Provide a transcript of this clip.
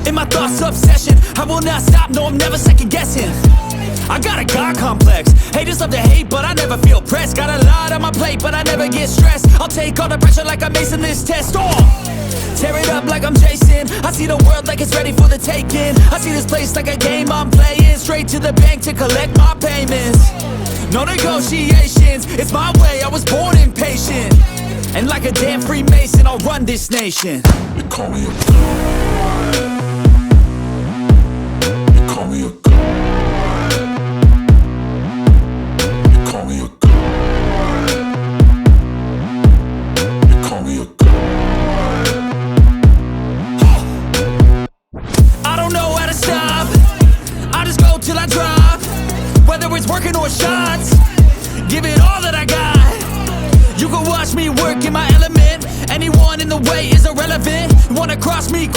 In my thoughts, obsession, I will not stop, no, I'm never second guessing. I got a God complex, haters love to hate, but I never feel pressed. Got a lot on my plate, but I never get stressed. I'll take all the pressure like I'm acing this test. Tear it up like I'm Jason. I see the world like it's ready for the taking. I see this place like a game I'm playing. Straight to the bank to collect my payments. No negotiations, it's my way, I was born impatient. And like a damn Freemason, I'll run this nation. You call me a god. You call me a god. You call me a god. You call me a god. I don't know how to stop, I just go till I drop. Whether it's working or shots, give it all that I got. You can watch me work in my element. Anyone in the way is irrelevant. Wanna cross me?